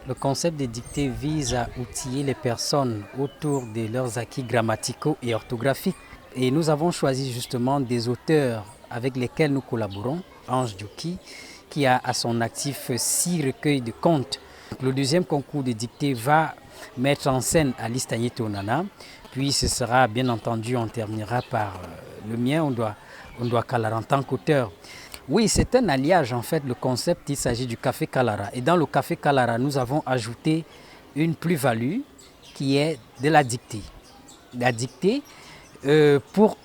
Le concept de dictée vise à outiller les personnes autour de leurs acquis grammaticaux et orthographiques. Et nous avons choisi justement des auteurs avec lesquels nous collaborons, Ange Djouki, qui a à son actif 6 recueils de contes. Le deuxième concours de dictée va mettre en scène Alice Tagneto Onana, puis ce sera bien entendu, on terminera par le mien, on doit Kalara en tant qu'auteur. Oui, c'est un alliage en fait, le concept, il s'agit du café Kalara. Et dans le café Kalara, nous avons ajouté une plus-value qui est de la dictée. La dictée, pour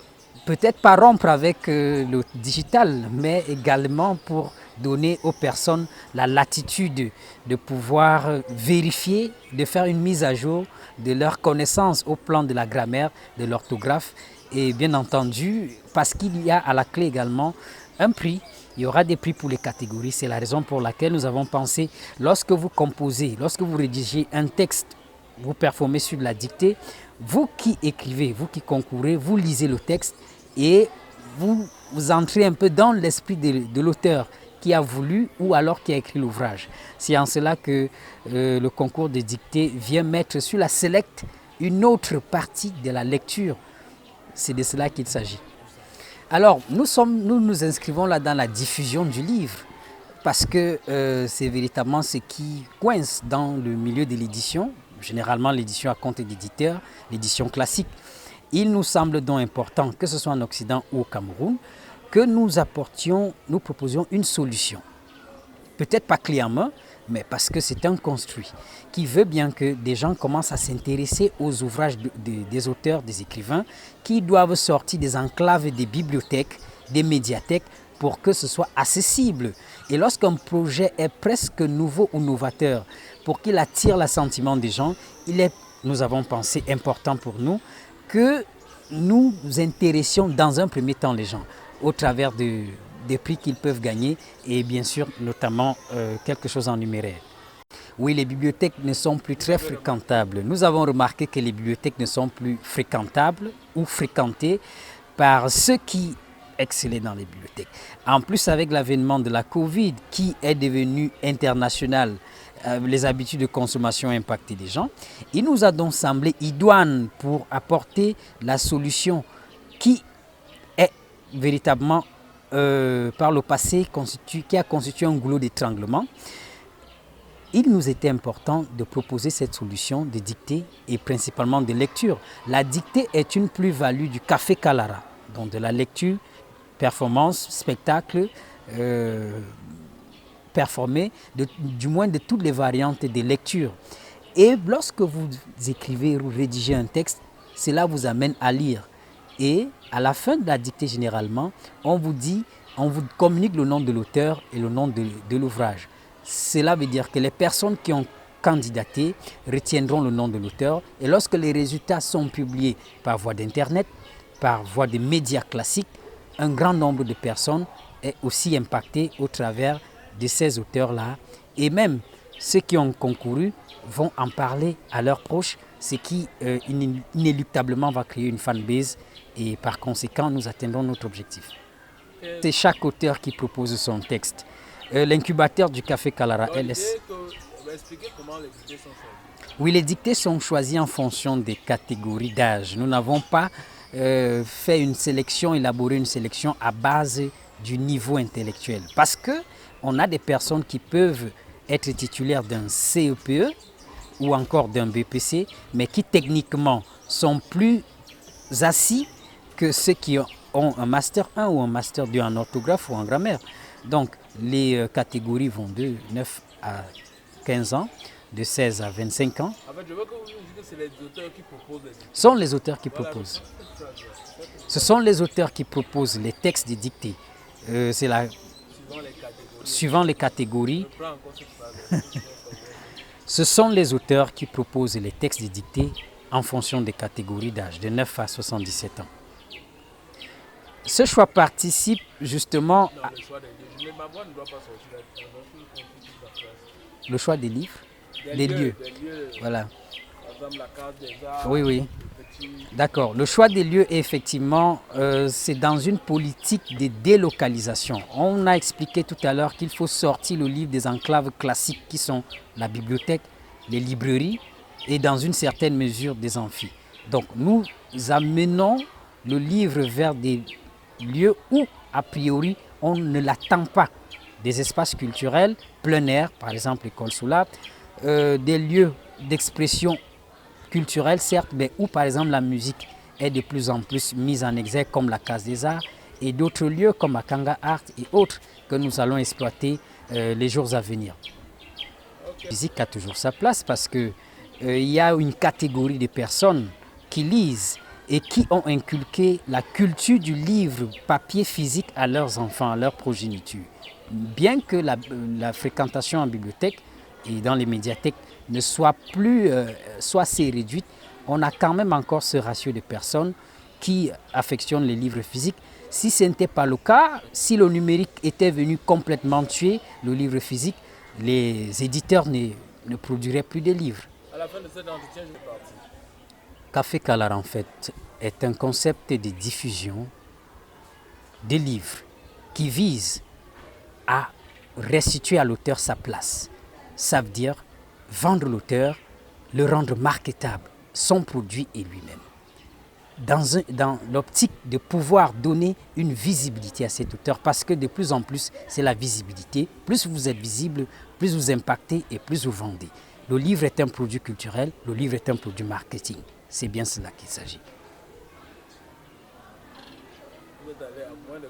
peut-être pas rompre avec le digital, mais également pour donner aux personnes la latitude de pouvoir vérifier, de faire une mise à jour de leurs connaissances au plan de la grammaire, de l'orthographe et bien entendu, parce qu'il y a à la clé également un prix. Il y aura des prix pour les catégories. C'est la raison pour laquelle nous avons pensé, lorsque vous composez, lorsque vous rédigez un texte, vous performez sur la dictée, vous qui écrivez, vous qui concourez, vous lisez le texte et vous entrez un peu dans l'esprit de l'auteur qui a voulu ou alors qui a écrit l'ouvrage. C'est en cela que le concours de dictée vient mettre sur la select une autre partie de la lecture. C'est de cela qu'il s'agit. Alors, nous nous inscrivons là dans la diffusion du livre parce que c'est véritablement ce qui coince dans le milieu de l'édition, généralement l'édition à compte d'éditeur, l'édition classique. Il nous semble donc important, que ce soit en Occident ou au Cameroun, que nous proposions une solution. Peut-être pas clé en main, mais parce que c'est un construit qui veut bien que des gens commencent à s'intéresser aux ouvrages des auteurs, des écrivains, qui doivent sortir des enclaves des bibliothèques, des médiathèques, pour que ce soit accessible. Et lorsqu'un projet est presque nouveau ou novateur, pour qu'il attire l'assentiment des gens, nous avons pensé important pour nous que nous intéressions dans un premier temps les gens au travers des prix qu'ils peuvent gagner et bien sûr notamment quelque chose en numéraire. Oui, les bibliothèques ne sont plus très fréquentables. Nous avons remarqué que les bibliothèques ne sont plus fréquentables ou fréquentées par ceux qui excellaient dans les bibliothèques. En plus, avec l'avènement de la Covid qui est devenu international, les habitudes de consommation ont impacté les gens, il nous a donc semblé idoine pour apporter la solution qui est véritablement par le passé qui a constitué un goulot d'étranglement. Il nous était important de proposer cette solution de dictée et principalement de lecture. La dictée est une plus-value du café Kalara, donc de la lecture, performance, spectacle, performé, du moins de toutes les variantes des lectures. Et lorsque vous écrivez ou rédigez un texte, cela vous amène à lire. Et à la fin de la dictée, généralement, on vous communique le nom de l'auteur et le nom de l'ouvrage. Cela veut dire que les personnes qui ont candidaté retiendront le nom de l'auteur. Et lorsque les résultats sont publiés par voie d'Internet, par voie des médias classiques, un grand nombre de personnes est aussi impacté au travers de ces auteurs-là. Et même ceux qui ont concouru vont en parler à leurs proches, ce qui inéluctablement va créer une fanbase et par conséquent nous atteindrons notre objectif. C'est chaque auteur qui propose son texte. L'incubateur du Café Kalara LS. Comment les dictées sont choisies? Oui, les dictées sont choisies en fonction des catégories d'âge. Nous n'avons pas fait une sélection, élaboré une sélection à base du niveau intellectuel. Parce qu'on a des personnes qui peuvent être titulaires d'un CEPE ou encore d'un BPC, mais qui techniquement sont plus assis que ceux qui ont un Master 1 ou un Master 2 en orthographe ou en grammaire. Donc, les catégories vont de 9 à 15 ans, de 16 à 25 ans. En fait, je veux que vous me dites que c'est les auteurs qui proposent les dictées. Ce sont les auteurs qui proposent. Ce sont les auteurs qui proposent les textes des dictées. C'est suivant les catégories. Ce sont les auteurs qui proposent les textes des dictées en fonction des catégories d'âge, de 9 à 77 ans. Ce choix participe justement à... Le choix des livres, des lieux. Voilà. Oui, oui. sortir. D'accord. Le choix des lieux, effectivement, c'est dans une politique de délocalisation. On a expliqué tout à l'heure qu'il faut sortir le livre des enclaves classiques qui sont la bibliothèque, les librairies et dans une certaine mesure des amphis. Donc nous amenons le livre vers des lieux où, a priori, on ne l'attend pas. Des espaces culturels, plein air, par exemple l'école Soula, des lieux d'expression culturelle, certes, mais où, par exemple, la musique est de plus en plus mise en exergue, comme la Case des Arts, et d'autres lieux comme Akanga Art et autres que nous allons exploiter les jours à venir. La musique a toujours sa place parce qu'il y a une catégorie de personnes qui lisent et qui ont inculqué la culture du livre papier physique à leurs enfants, à leur progéniture. Bien que la fréquentation en bibliothèque et dans les médiathèques ne soit plus soit assez réduite, on a quand même encore ce ratio de personnes qui affectionnent les livres physiques. Si ce n'était pas le cas, si le numérique était venu complètement tuer le livre physique, les éditeurs ne produiraient plus de livres. À la fin de cet entretien, je vais partir. Café Kalar, en fait, est un concept de diffusion de livres qui vise à restituer à l'auteur sa place. Ça veut dire vendre l'auteur, le rendre marketable, son produit et lui-même. Dans l'optique de pouvoir donner une visibilité à cet auteur, parce que de plus en plus, c'est la visibilité. Plus vous êtes visible, plus vous impactez et plus vous vendez. Le livre est un produit culturel, le livre est un produit marketing. C'est bien cela qu'il s'agit. Vous êtes allé à moins de